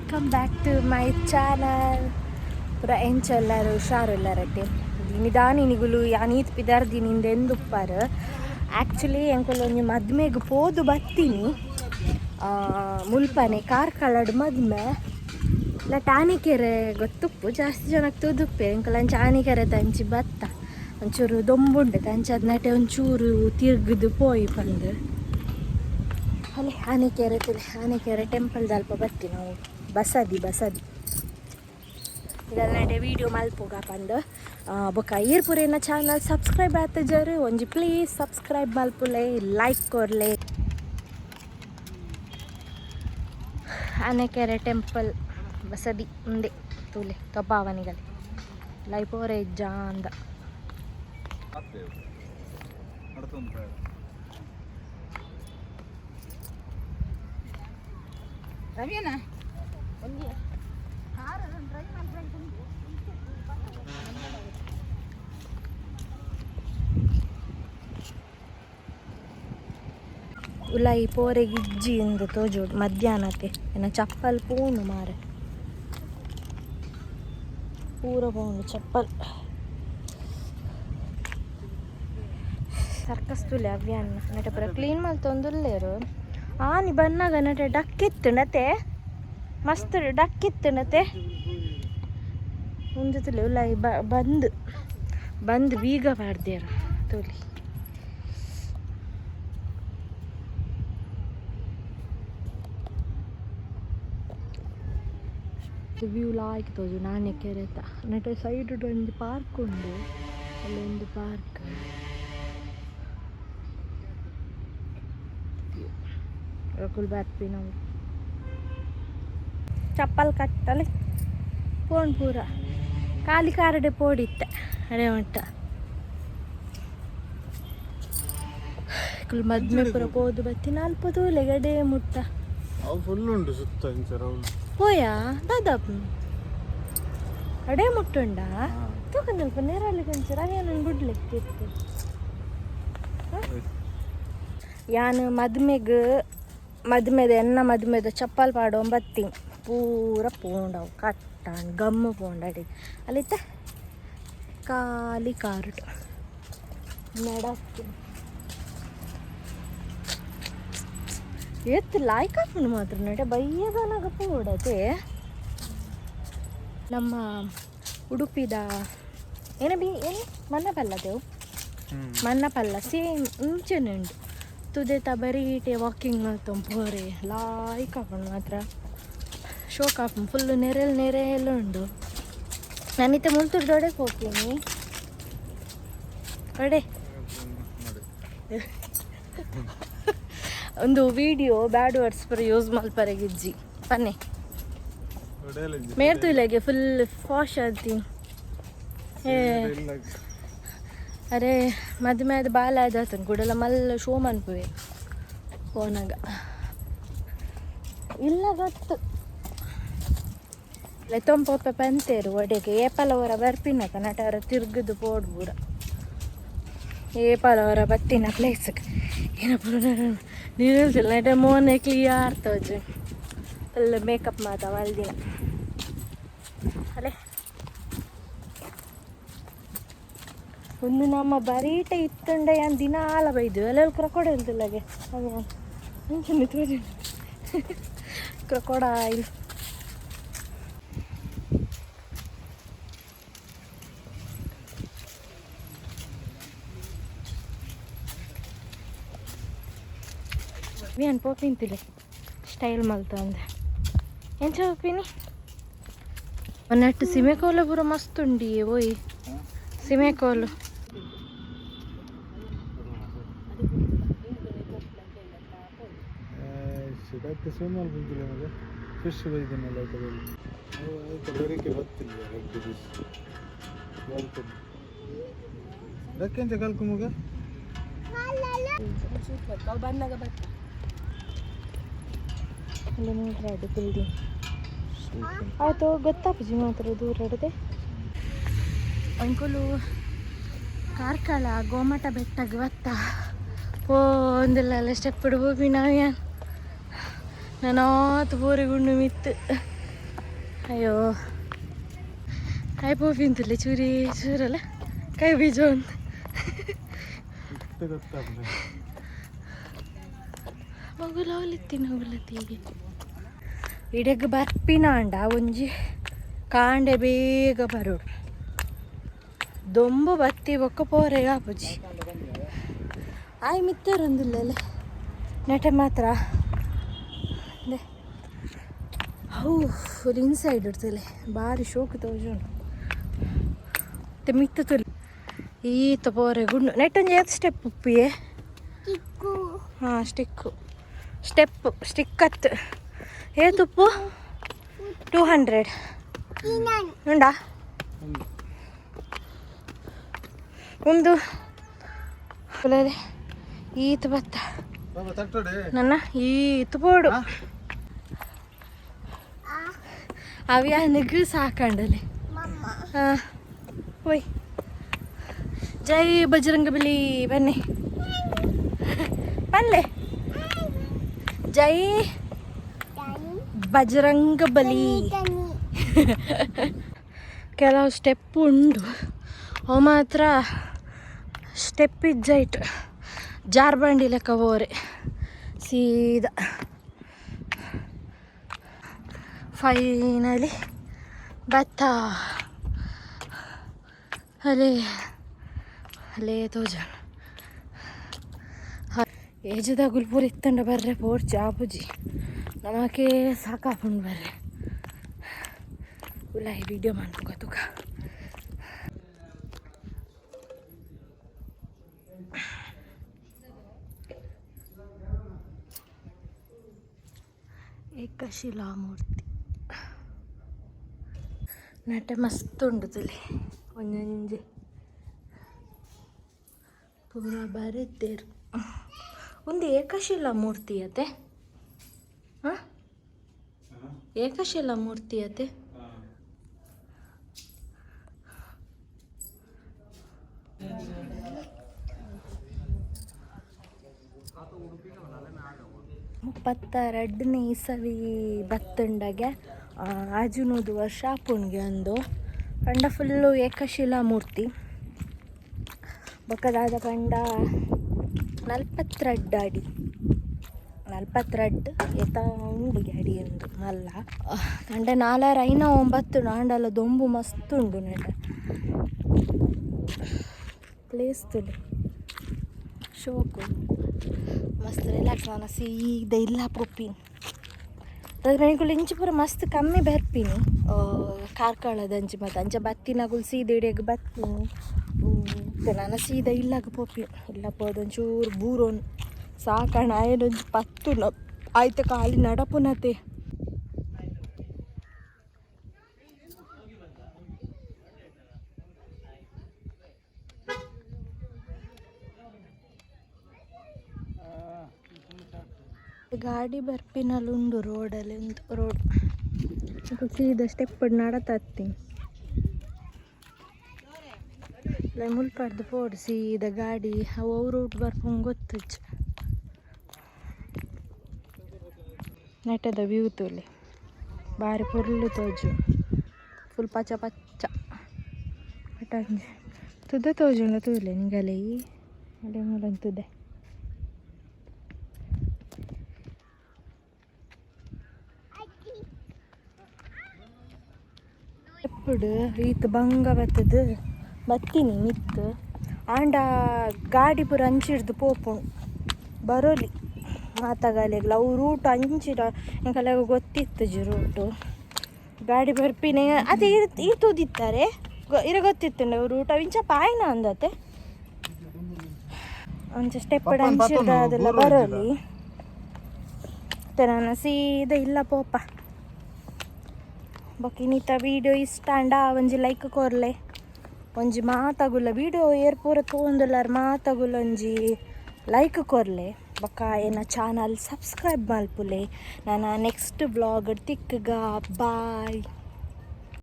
Welcome back to my channel. ಪೂರ ಎಂಚೆಲ್ಲರು ಹುಷಾರಿಲ್ಲರಟ್ಟೆ ನಿಧಾನಿನಿಗುಲು ಯಾನೀತ್ ಪಿದಾರ್ದಿನಿಂದ ಎಂದುಪ್ಪಾರು. Actually ಎಂಕುಲೊಂದು ಮದ್ಮೆಗೆ ಪೋದು ಬತ್ತೀನಿ ಮುಲ್ಪನೆ ಕಾರ್ಕಳಡ್ ಮದ್ಮೆ ಇಲ್ಲ ಟಾನಿಕೆರೆ ಗೊತ್ತುಪ್ಪು ಜಾಸ್ತಿ ಜನಕ್ಕೆ ತುದುಪ್ಪೆ ಎಂಕುಲಂಚ ಆನಿಕೆರೆ ತಂಚಿ ಬತ್ತ ಒಂಚೂರು ದೊಂಬುಂಡೆ ತಂಚದ ನಟೆ ಒಂಚೂರು ತಿರ್ಗದು ಪೋಯಿ ಬಂದು ಅಲ್ಲಿ ಆನೆಕೆರೆ ಟೆಂಪಲ್ದ ಅಲ್ಪ ಬರ್ತೀವಿ ನಾವು. ಬಸದಿ ಇದೆಲ್ಲ ನಡೆ ವೀಡಿಯೋ ಮಲ್ಪೋಗ ಬಂದು ಬೊಕ್ಕ ಈರ್ಪುರೇನ ಚಾನಲ್ ಸಬ್ಸ್ಕ್ರೈಬ್ ಆತಜರು ಒಂಜಿ ಪ್ಲೀಸ್ ಸಬ್ಸ್ಕ್ರೈಬ್ ಮಲ್ಪುಲೆ ಲೈಕ್ ಕೊರ್ಲೆ. ಆನೆಕೆರೆ ಟೆಂಪಲ್ ಬಸದಿ ಮುಂದೆ ತೂಲೆ ಕಬ್ಬಾವನಿಗಲಿ ಲೈಪೋರೆ ಜಾಂದ ರವಿಯಣ್ಣ ಉಲಾಯಿ ಪೋರೆಗೆ ಇಜ್ಜಿ ಎಂದು ತೋಜೋಡು ಮಧ್ಯಾಹ್ನತೆ ಏನ ಚಪ್ಪಲ್ ಪೂನು ಮಾರೆ ಪೂರ ಪೋನು ಚಪ್ಪಲ್ ಸರ್ಕಸ್ ತುಲೆ ಅವ್ಯಾನ್ನ ನಟ ಪೂರ ಕ್ಲೀನ್ ಮಲ್ತೊಂದುಲ್ಲೇರು ಆನಿ ಬನ್ನಾಗ ನಟ ಡಕ್ಕಿತ್ತು ನತೆ ಮಸ್ತ್ ಡಕ್ಕಿತ್ತು ನತೆ ಮುಂದೆ ತುಲೆ ಉಲಾಯಿ ಬಂದು ಬೀಗ ಬಾರ್ದ್ಯಾರ ತುಲಿ ವ್ಯೂ ಲಾಯ್ಕ್ ತೋಜು ನಾಣ್ಯ ಕೆರೆತ ನಟ ಸೈಡ್ ಒಂದು ಪಾರ್ಕ್ ಉಂಡು ಅಲ್ಲೊಂದು ಪಾರ್ಕ್ ರಕುಲ್ ಬರ್ಪಿ ನಾವು ಚಪ್ಪಲ್ ಕಟ್ಟಲೆ ಪೋಣ್ ಪೂರ ಖಾಲಿ ಕಾರಡೆ ಪೋಡಿತ್ತೆ ಅರೆ ಮಟ್ಟ ಮದ್ಮೆ ಪೂರ ಪೋದು ಬತ್ತಿ ನಾಲ್ಕು ತೂಲೆ ಗಡೆ ಮುಟ್ಟ ಫುಲ್ ಉಂಟು ಸುತ್ತ పోయా దాదాపు అడే ముట్టుండా తూకందಲ್ಪ నేరాలి కొంచెం రవి ನನ್ನ ಬಿಡ್ಲಿಕ್ಕಿತ್ತು. ಯಾನು ಮದ್ಮೆದ ಎನ್ನ ಮದ್ಮೆದ ಚಪ್ಪಲ್ ಪಾಡೋ ಬತ್ತೀನಿ ಪೂರ ಪೋಂಡವು ಕಟ್ಟ ಗಮ್ಮು ಪೋಂಡಡಿ ಅಲ್ಲಿತ್ತ ಖಾಲಿ ಕಾರುಡು ನಡಕ್ತೀನಿ ಎತ್ತು ಲಾಯ್ಕಾಪುಂಡು ಮಾತ್ರ ನಡೆ ಬಯ್ಯದನಾಗ ಪೋಡತೆ ನಮ್ಮ ಉಡುಪಿದ ಏನು ಮನ್ನಪಲ್ಲದೆವು ಮನ್ನಪಲ್ಲ ಸೇಮ್ ಇಂಚನೆ ಉಂಡು ತುದೆತ ಬರೀಟೆ ವಾಕಿಂಗ್ ಮಾಡ್ತೊಂಡು ಪೋರೆ ಲಾಯ್ಕಾಪುಂಡು ಮಾತ್ರ ಶೋಕಾಪುಂಡು ಫುಲ್ಲು ನೆರೆಲ್ಲ ಉಂಡು. ನಾನಿತ್ತೆ ಮುಲ್ತುರ್ದೊಡೆ ಹೋಗ್ತೀನಿ ಒಡೆ ಒಂದು ವಿಡಿಯೋ ಬ್ಯಾಡ್ ವರ್ಡ್ಸ್ ಪರ ಯೂಸ್ ಮಲ್ಪರೆಗಿಜ್ಜಿ ಪನ್ನೆ ಮೇಡ್ತು ಇಲ್ಲಗೆ ಫುಲ್ ಫಾಶ್ ಆಡ್ತೀನಿ ಅರೆ ಮದುವೆ ಬಾಲ ಆದತನ ಕೂಡಲ ಮಲ್ಲ ಶೋ ಮನ್ಪುವೆ ಫೋನಾಗ ಇಲ್ಲ ಗೊತ್ತು ಲೆತ್ತೊಂಪೊಪ್ಪೆ ಪಂತೇರು ಒಡೆಗೆ ಏಪಲವರ ಬರ್ಪಿನಕ ನಟವರ ತಿರ್ಗದು ಪೋಡ್ಬೂರ ಏಪಲವರ ಬತ್ತಿನ ಪ್ಲೇಸ್ಗೆ ಏನಪ್ಪ ನೀನು ಹೇಳ್ತಿಲ್ಲ ನಟ ಮೋನೆ ಕ್ಲಿಯರ್ ತೋಜು ಫುಲ್ ಮೇಕಪ್ ಮಾತ ಮಲ್ದಿನ ಅಲ್ಲೇ ಒಂದು ನಮ್ಮ ಬರೀಟ ಇತ್ತಂಡ ಏನು ದಿನ ಆಲ ಬೈದು ಎಲ್ಲೆಲ್ಲಿ ಕ್ರೊಕೊಡ ಹೇಳ್ತಿಲ್ಲಗೆ ಅದೇ ತೋಜು ಕ್ರೊಕೊಡ ಇಲ್ಲ ಏನು ಪೋಪಿಂತಿಲ್ಲ ಸ್ಟೈಲ್ ಮಲ್ತ ಅಂದೆ ಎಂಚ ಹೋಗ್ತೀನಿ ಒನ್ನಟ್ಟು ಸಿಮೆಕೋಲು ಪೂರ ಮಸ್ತ್ ಉಂಡಿ ಓಯ್ ಸಿಮೆಕೋಲು ಫಿಶ್ ಬೈದಿನಲ್ಲ ಅದಕ್ಕೆಂತ ಕಲ್ಕುಮುಗ ಸೂಪರ್ ಬಂದಾಗ ಬರ್ತಾ ಅಲ್ಲಿ ನೋಡ್ರಿ ಅದು ಬಿಲ್ಡಿಂಗ್ ಆಯ್ತು ಗೊತ್ತಾಪಜಿ ಮಾತ್ರ ದೂರ ಹಿಡದೆ ಅಂಕುಲು ಕಾರ್ಕಳ ಗೋಮಟ ಬೆಟ್ಟಗೆ ಬತ್ತ ಒಂದಿಲ್ಲ ಸ್ಟೆಪ್ ಇಡ್ಬೋದು ನಾವ್ಯಾನ್ ನಾನಾತು ಬೋರಿಗುಂಡು ಮಿತ್ತು ಅಯ್ಯೋ ಕಾಯಿ ಪೋಪಿಂತಲ್ಲ ಚೂರಿ ಚೂರಲ್ಲ ಕಾಯಿ ಬೀಜ ಅಂತ ಮಗುಲ ಅವಲತ್ತೀಗೆ ಇಡಗ ಬರ್ಪಿನಾಂಡ ಒಂಜಿ ಕಾಂಡೆ ಬೇಗ ಬರೋಡು ದೊಂಬು ಬತ್ತಿ ಬೊಕ್ಕ ಪೋರೆಗ ಆಪುಜಿ ಆಯ್ ಮಿತ್ತರೊಂದಿಲ್ಲ ನೆಟೆ ಮಾತ್ರ ಹೌ ಫುಲ್ ಇನ್ಸೈಡ್ ಇಡ್ತಲೆ ಭಾರಿ ಶೋಕ್ ತೋಜುಂಡು ಮತ್ತೆ ಮಿತ್ತ ತುಲಿ ಈತ ಪೋರೆ ಗುಂಡು ನೆಟ್ಟೊಂದು ಏತ್ ಸ್ಟೆಪ್ ಉಪ್ಪಿಯೇ ಹಾಂ ಸ್ಟಿಕ್ ಅತ್ತು ಏತುಪ್ಪು 200 ಉಂಡಾ ಒಂದು ಈತ ಬತ್ತ ನನ್ನ ಈತ ಪೋಡು ಅವ್ಯಾನಿಗೂ ಸಾಕಂಡಲೆ ಹಾಂ ಹೋಯ್ ಜೈ ಬಜರಂಗ ಬಲಿ ಬನ್ನಿ ಬನ್ಲೆ ಜೈ ಬಜರಂಗ ಬಲಿ ಕೆಲವು ಸ್ಟೆಪ್ ಉಂಡು ಅವು ಮಾತ್ರ ಸ್ಟೆಪ್ ಇಜ್ಜಾಯ್ತು ಜಾರ್ಬಂಡಿ ಲೆಕ್ಕ ಹೋರೆ ಸೀದಾ ಫೈನಲಿ ಭತ್ತ ಅಲ್ಲೇ ತೋಜನ ಏಜದ ಗುಲ್ಪುರ್ ಇತ್ತಂಡ ಬರ್ರೆ ಪೋರ್ ಚಾಪುಜಿ ನಮಕೆ ಸಾಕಾಪುಂಡು ಬರ್ರೆ ಉಲಾಯಿ ವಿಡಿಯೋ ಮಾಡ್ಬೇಕು ತುಕ ಏಕಶಿಲಾ ಮೂರ್ತಿ ನಟ ಮಸ್ತ್ ಉಂಡು ತುಲಿ ಒಂಜೊಂಜಿ ಪೂರ ಬರಿದ್ದೇರು ಒಂದು ಏಕಶಿಲಾ ಮೂರ್ತಿ ಅತೆ ಹಾಂ ಏಕಶಿಲಾ ಮೂರ್ತಿ ಅತೆ ಮುಪ್ಪತ್ತೆರಡನೇ ಇಸವಿ ಬತ್ತುಂಡಗೆ ಆಜುನೂದು ವರ್ಷ ಆಪುಣ್ಗೆ ಒಂದು ಪಂಡ ಫುಲ್ಲು ಏಕಶಿಲಾ ಮೂರ್ತಿ ಬೊಕ್ಕದಾದ ಪಂಡ 42 ಅಡಿ 42 ಎತ್ತ ಉಂಡು ಅಡಿ ಎಂದು ಮಲ್ಲ ಅಂಡ 4/9 ನಾಂಡಲ ದೊಂಬು ಮಸ್ತ್ ಉಂಡು ನೆಟ ಪ್ಲೇಸ್ ತುಲಿ ಶೋಕು ಮಸ್ತ್ ರಿಲ್ಯಾಕ್ಸ್ ನಾನು ಸೀದಾ ಇಲ್ಲ ಪೊಪ್ಪಿನಿ ಅದ್ರಲ್ಲಿ ಇಂಚು ಪೂರ ಮಸ್ತ್ ಕಮ್ಮಿ ಬರ್ಪಿನಿ ಕಾರ್ಕಳದಂಚಿ ಮತ್ತು ಅಂಚ ಬತ್ತಿನಾಗುಲು ಸೀದಾ ಇಡಿಯಾಗ ಬತ್ತೀನಿ ನಾನು ಸೀದಾ ಇಲ್ಲಾಗ ಪೋಪಿನಿ ಇಲ್ಲ ಪೋದೊಂಚೂರು ಬೂರೋನು ಸಾಕಣ ಆಯನೊಂಚು ಪತ್ತು ಆಯ್ತು ಕಾಲಿ ನಡಪುನತೆ ಗಾಡಿ ಬರ್ಪಿನಲ್ಲಿ ಉಂಡು ರೋಡಲ್ಲಿ ಉಂಟು ರೋಡ್ ಸೀದಾ ಸ್ಟೆಪ್ ನಡತತ್ತೀನಿ ಮುಲ್ಪಡ್ದು ಪೋಡು ಸೀದಾ ಗಾಡಿ ಅವು ರೂಟ್ ಬರ್ಪಂಗೆ ಗೊತ್ತುಚ್ಚು ನೆಟ್ಟದ ವ್ಯೂ ತೋಲಿ ಬಾರಿ ಪುರ್ಲು ತೋಜು ಫುಲ್ ಪಚ್ಚ ಪಚ್ಚ ಪಟಂಜಿ ತುದ ತೋಜುಂಡ ತೂಲೆ ನಿಂಗಲೇ ಅಲೆ ಮೂಲಂತುದೆ ಎప్పుడు ಈತ ಬಂಗ ಬತ್ತದು ಬತ್ತೀನಿ ಮಿತ್ತು ಆಂಡ ಗಾಡಿ ಪೂರ ಅಂಚಿಡ್ದು ಪೋಪುಣು ಬರೋಲಿ ಮಾತಾಗಲೆಗ್ಲ ಅವು ರೂಟ್ ಅಂಚಿಡ ಎಂಕಲ್ಲ ಗೊತ್ತಿತ್ತು ರೂಟು ಗಾಡಿ ಬರ್ಪಿನೇ ಅದೇ ಈತೂದಿತ್ತಾರೆ ಇರ ಗೊತ್ತಿತ್ತು ರೂಟ್ ಇಂಚ ಪಾಯ್ನ ಅಂದತೆ ಅಂಚ ಸ್ಟೆಪ್ ಅಂಚಿಡ್ದ ಅದೆಲ್ಲ ಬರೋಲಿ ಮತ್ತೆ ನಾನು ಸೀದಾ ಇಲ್ಲ ಪೋಪ ಬೊಕ್ಕಿನಿತ ವೀಡಿಯೋ ಇಷ್ಟ ಅಂಡ ಒಂಜಿ ಲೈಕ್ ಕೊರ್ಲೆ ಒಂಜಿ ಮಾತಾಗುಲ್ಲ ವೀಡಿಯೋ ಏರ್ ಪೂರ ತೋಂದುಲ್ಲಾರ ಮಾತಾಗುಲ್ಲ ಒಂಜಿ ಲೈಕ್ ಕೊರ್ಲೆ ಬೊಕ್ಕ ಏನ ಚಾನಲ್ ಸಬ್ಸ್ಕ್ರೈಬ್ ಮಲ್ಪುಲೆ ನಾನು ನೆಕ್ಸ್ಟ್ ಬ್ಲಾಗ್ ತಿಕ್ಕಗ ಬಾಯ್.